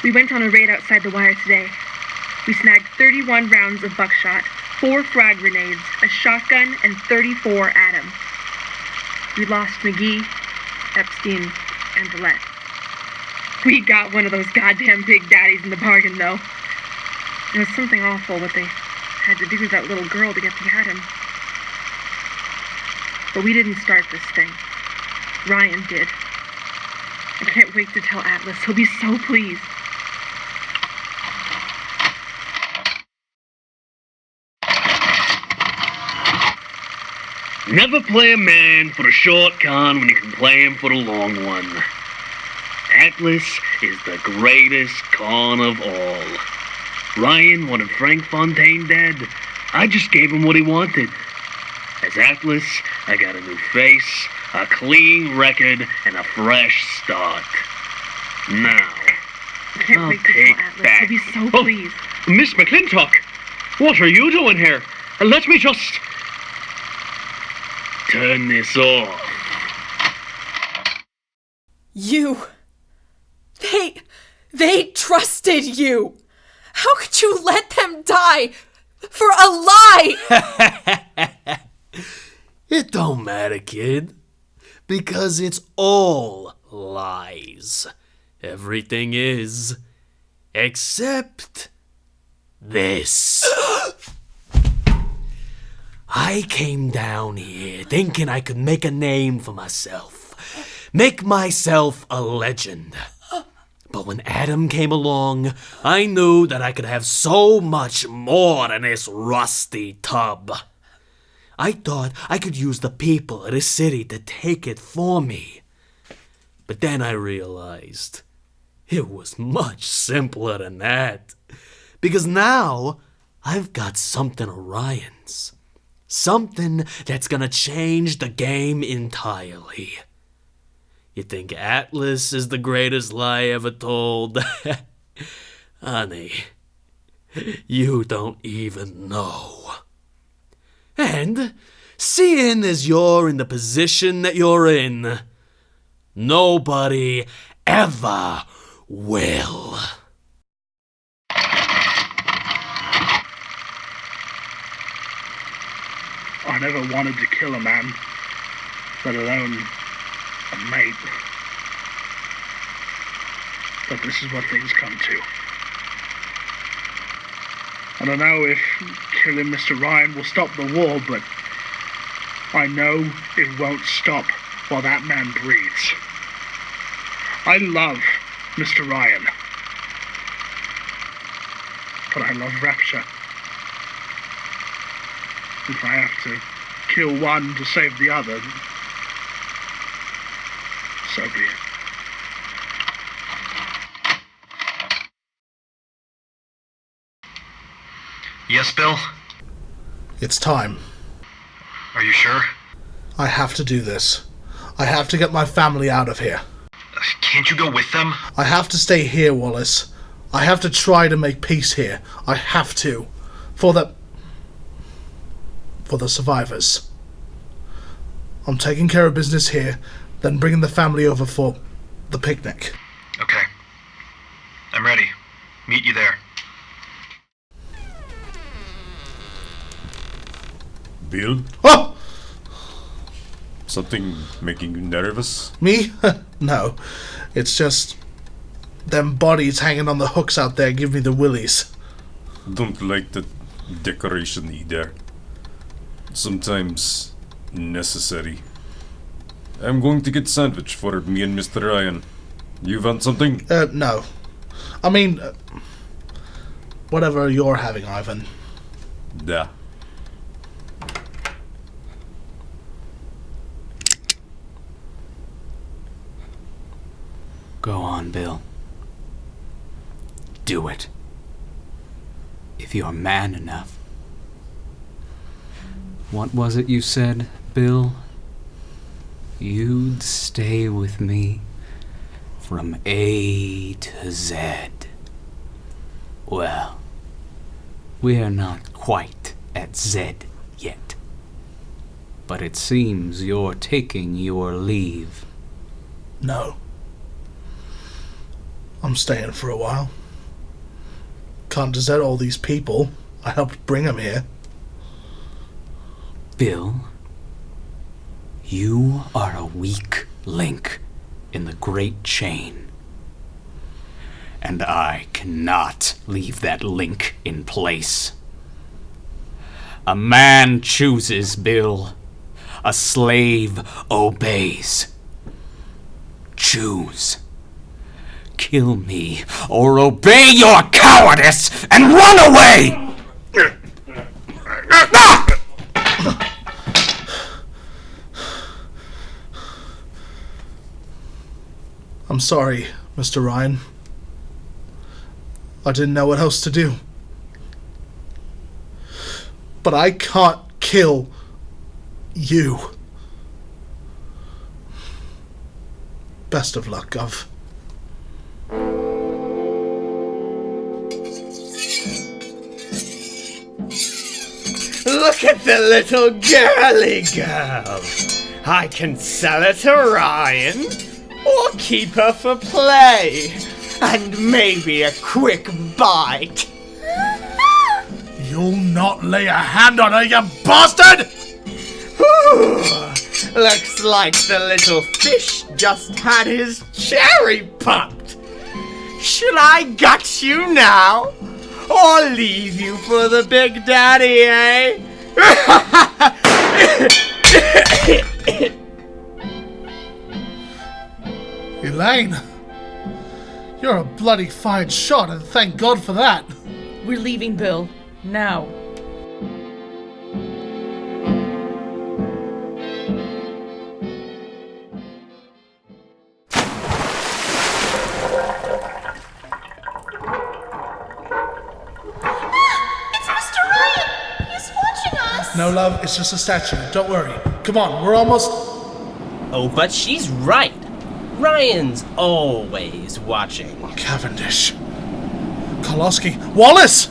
We went on a raid outside the wire today. We snagged 31 rounds of buckshot, 4 frag grenades, a shotgun, and 34 Atom. We lost McGee, Epstein, and Villette. We got one of those goddamn big daddies in the bargain, though. It was something awful what they had to do to that little girl to get the Atom. But we didn't start this thing. Ryan did. I can't wait to tell Atlas. He'll be so pleased. Never play a man for a short con when you can play him for the long one. Atlas is the greatest con of all. Ryan wanted Frank Fontaine dead. I just gave him what he wanted. As Atlas, I got a new face, a clean record, and a fresh start. Now, I can't wait to tell Atlas. He'll be so pleased. Miss McClintock, what are you doing here? Let me just turn this off. You. They trusted you. How could you let them die for a lie? It don't matter, kid. Because it's all lies. Everything is. Except this. I came down here thinking I could make a name for myself. Make myself a legend. But when Adam came along, I knew that I could have so much more than this rusty tub. I thought I could use the people of this city to take it for me. But then I realized it was much simpler than that. Because now I've got something of Ryan's. Something that's gonna change the game entirely. You think Atlas is the greatest lie ever told? Honey, you don't even know. And, seeing as you're in the position that you're in, nobody ever will. I never wanted to kill a man, let alone a mate. But this is what things come to. I don't know if killing Mr. Ryan will stop the war, but I know it won't stop while that man breathes. I love Mr. Ryan, but I love Rapture. If I have to kill one to save the other, so be it. Yes, Bill? It's time. Are you sure? I have to do this. I have to get my family out of here. Can't you go with them? I have to stay here, Wallace. I have to try to make peace here. I have to. For the survivors. I'm taking care of business here, then bringing the family over for the picnic. Okay. I'm ready. Meet you there. Bill? Oh! Something making you nervous? Me? No. It's just them bodies hanging on the hooks out there give me the willies. Don't like the decoration either. Sometimes necessary. I'm going to get sandwich for me and Mr. Ryan. You want something? No. I mean, whatever you're having, Ivan. Da. Go on, Bill. do it. If you're man enough. What was it you said, Bill? You'd stay with me from A to Z. Well, we're not quite at Z yet. But it seems you're taking your leave. No. I'm staying for a while. Can't desert all these people. I helped bring them here. Bill, you are a weak link in the great chain. And I cannot leave that link in place. A man chooses, Bill. A slave obeys. Choose. Kill me or obey your cowardice and run away! I'm sorry, Mr. Ryan. I didn't know what else to do. But I can't kill you. Best of luck, Gov. Look at the little girly girl. I can sell her to Ryan, or keep her for play, and maybe a quick bite. You'll not lay a hand on her, you bastard! Ooh, looks like the little fish just had his cherry popped. Should I gut you now, or leave you for the big daddy, eh? Elaine, you're a bloody fine shot, and thank God for that. We're leaving, Bill. Now. No, love, it's just a statue. Don't worry. Come on, we're almost... Oh, but she's right. Ryan's always watching. Cavendish. Kowalski. Wallace!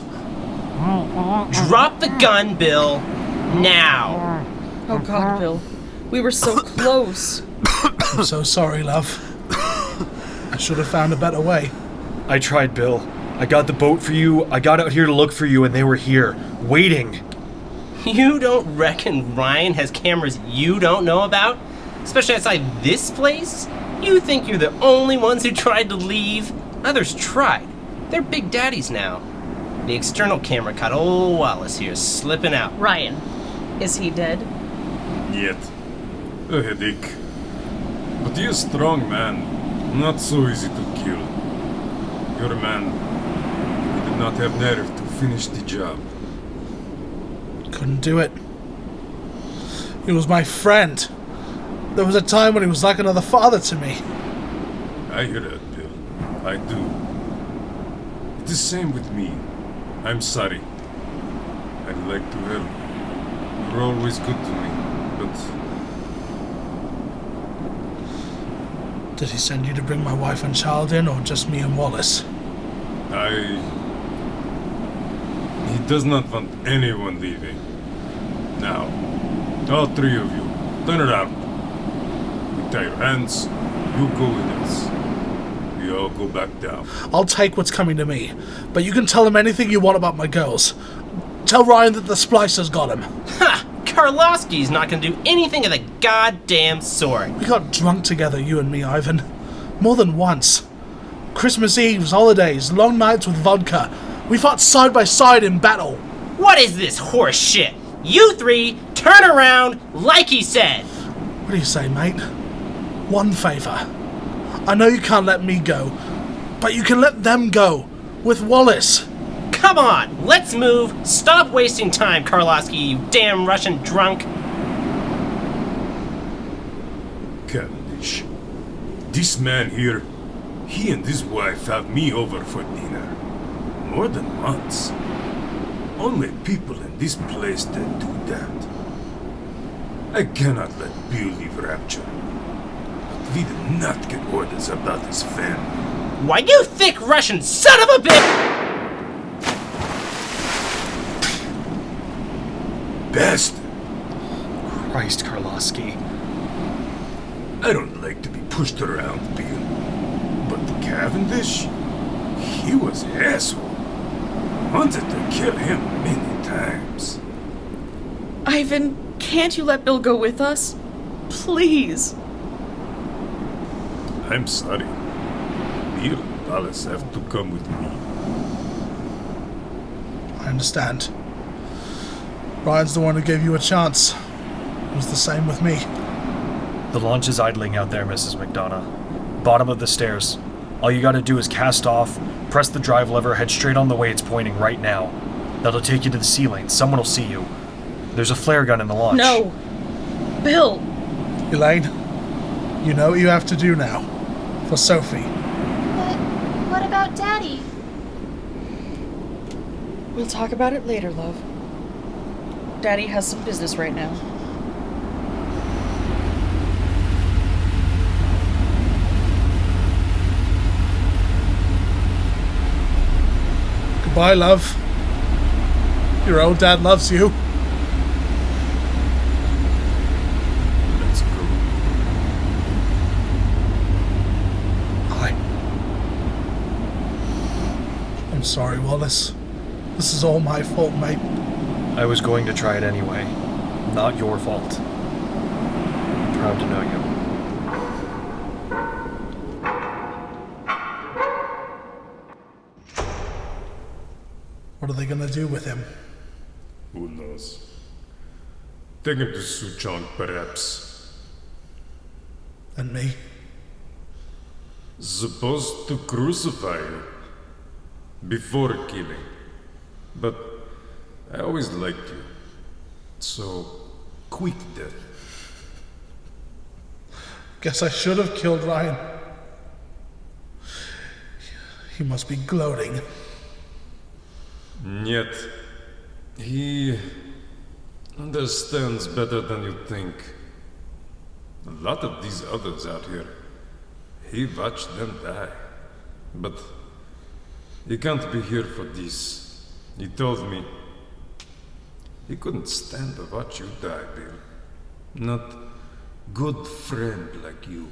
Drop the gun, Bill. Now. Oh, God, Bill. We were so close. I'm so sorry, love. I should have found a better way. I tried, Bill. I got the boat for you. I got out here to look for you, and they were here, waiting. You don't reckon Ryan has cameras you don't know about? Especially outside this place? You think you're the only ones who tried to leave? Others tried. They're big daddies now. The external camera caught old Wallace here slipping out. Ryan, is he dead? Yet. A headache. But you're a strong man. Not so easy to kill. You're a man who did not have nerve to finish the job. Couldn't do it. He was my friend. There was a time when he was like another father to me. I hear that, Bill. I do. It's the same with me. I'm sorry. I'd like to help. You're always good to me, but... Did he send you to bring my wife and child in, or just me and Wallace? He does not want anyone leaving. Now, all three of you, turn around. You tie your hands, you go with us. We all go back down. I'll take what's coming to me, but you can tell him anything you want about my girls. Tell Ryan that the Splicers got him. Ha! Karlowski's not gonna do anything of the goddamn sort. We got drunk together, you and me, Ivan. More than once. Christmas Eves, holidays, long nights with vodka. We fought side by side in battle. What is this horse shit? You three, turn around like he said. What do you say, mate? One favor. I know you can't let me go, but you can let them go. With Wallace. Come on, let's move. Stop wasting time, Karlowski, you damn Russian drunk. Cavendish. This man here, he and his wife have me over for dinner. more than once. Only people in this place that do that. I cannot let Bill leave Rapture. But we did not get orders about his family. Why, you thick Russian son of a bitch! Bastard! Christ, Karlowski. I don't like to be pushed around, Bill. But Cavendish? He was an asshole. Wanted to kill him many times. Ivan, can't you let Bill go with us? Please. I'm sorry. Bill and Dallas have to come with me. I understand. Ryan's the one who gave you a chance. It was the same with me. The launch is idling out there, Mrs. McDonnagh. Bottom of the stairs. All you gotta do is cast off, press the drive lever, head straight on the way it's pointing right now. That'll take you to the sea lane. Someone will see you. There's a flare gun in the launch. No! Bill! Elaine, you know what you have to do now. For Sophie. But what about Daddy? We'll talk about it later, love. Daddy has some business right now. Goodbye, love. Your old dad loves you. Let's go. I'm sorry, Wallace. This is all my fault, mate. I was going to try it anyway. Not your fault. I'm proud to know you. What are they gonna do with him? Who knows? Take him to Suchong, perhaps. And me? Supposed to crucify you. Before killing. But I always liked you. So, quick death. Guess I should have killed Ryan. He must be gloating. Yet, he understands better than you think. A lot of these others out here, he watched them die. But he can't be here for this. He told me he couldn't stand to watch you die, Bill. Not good friend like you.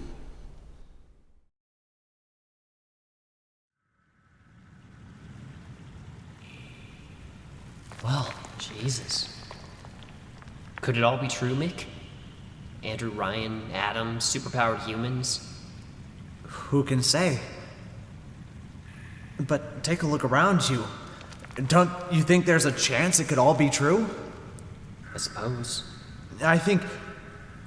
Well, Jesus. Could it all be true, Mick? Andrew Ryan, Adam, superpowered humans? Who can say? But take a look around you. Don't you think there's a chance it could all be true? I suppose. I think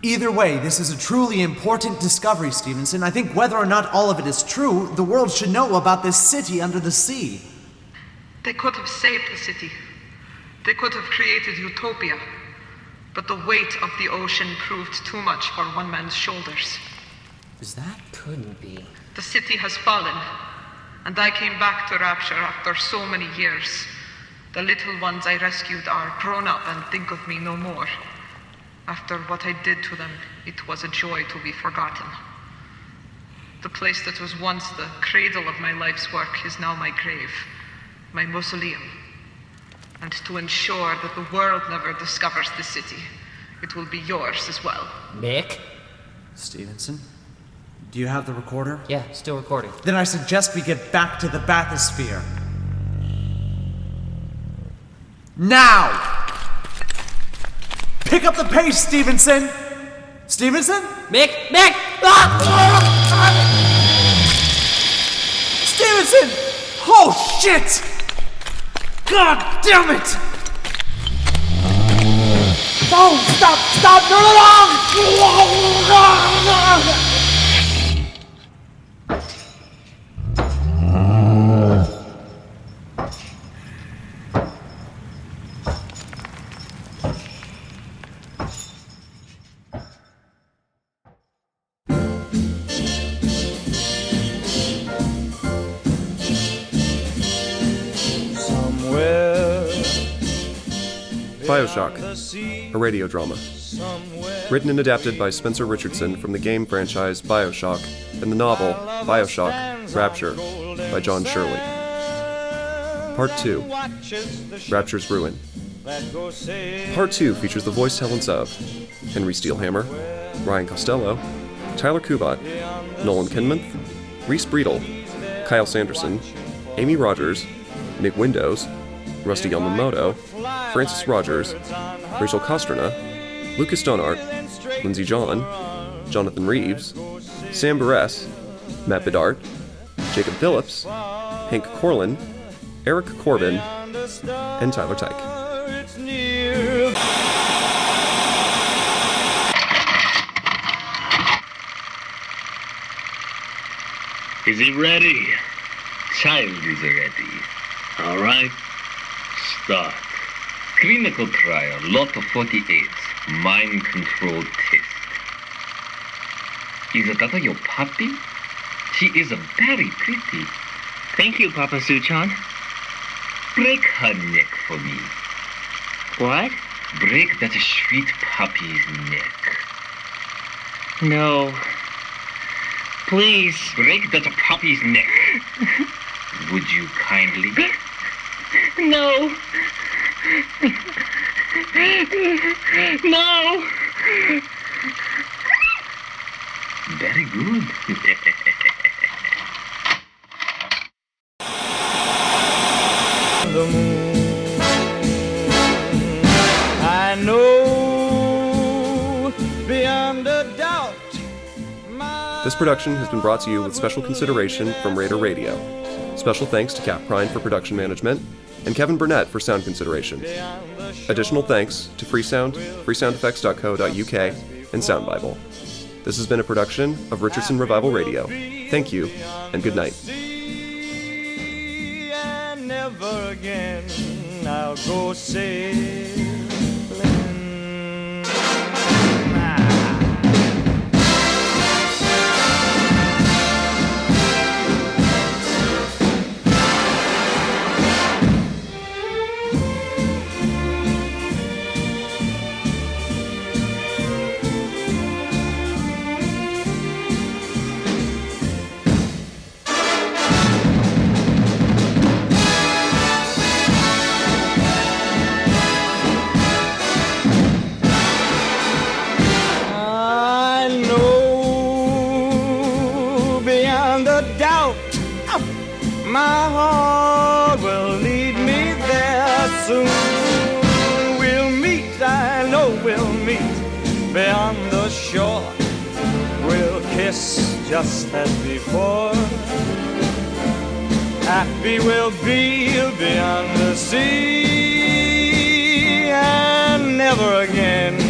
either way, this is a truly important discovery, Stevenson. I think whether or not all of it is true, the world should know about this city under the sea. They could have saved the city. They could have created utopia. But the weight of the ocean proved too much for one man's shoulders. That couldn't be. The city has fallen, and I came back to Rapture after so many years. The little ones I rescued are grown up and think of me no more. After what I did to them, it was a joy to be forgotten. The place that was once the cradle of my life's work is now my grave, my mausoleum. And to ensure that the world never discovers the city, it will be yours as well. Mick? Stevenson? Do you have the recorder? Yeah, still recording. Then I suggest we get back to the bathysphere. Now! Pick up the pace, Stevenson! Stevenson? Mick! Mick! Ah! Stevenson! Oh, shit! God damn it! Oh, stop! Stop! No, no, no! BioShock, a radio drama. Written and adapted by Spencer Richardson from the game franchise BioShock and the novel BioShock Rapture by John Shirley. Part 2, Rapture's Ruin. Part 2 features the voice talents of Henry Steelhammer, Ryan Costello, Tyler Kubat, Nolan Kenmonth, Reece Bredl, Kyle Sanderson, Amy Rogers, Nick Windows, Rusty Yamamoto, Francis Rogers, Rachel Kostrana, Lucas Donart, Lindsay John, Jonathan Reeves, Sam Barres, Matt Bedard, Jacob Phillips, Hank Corlin, Eric Corbin, and Tyler Tyke. Is he ready? Child is ready. All right. Start. Clinical trial, lot 48. Mind control test. Is that your puppy? She is very pretty. Thank you, Papa Suchan. Break her neck for me. What? Break that sweet puppy's neck. No. Please. Break that puppy's neck. Would you kindly? No. No. Very good. The moon, I know beyond a doubt. This production has been brought to you with special consideration from Raider Radio. Special thanks to Kathrine Pruyn for production management, and Kevin Burnett for sound consideration. Additional thanks to Freesound, freesoundeffects.co.uk, and Sound Bible. This has been a production of Richardson Revival Radio. Thank you, and good night. And never again I'll go sailing. My heart will lead me there soon. We'll meet, I know we'll meet beyond the shore. We'll kiss just as before. Happy we'll be beyond the sea, and never again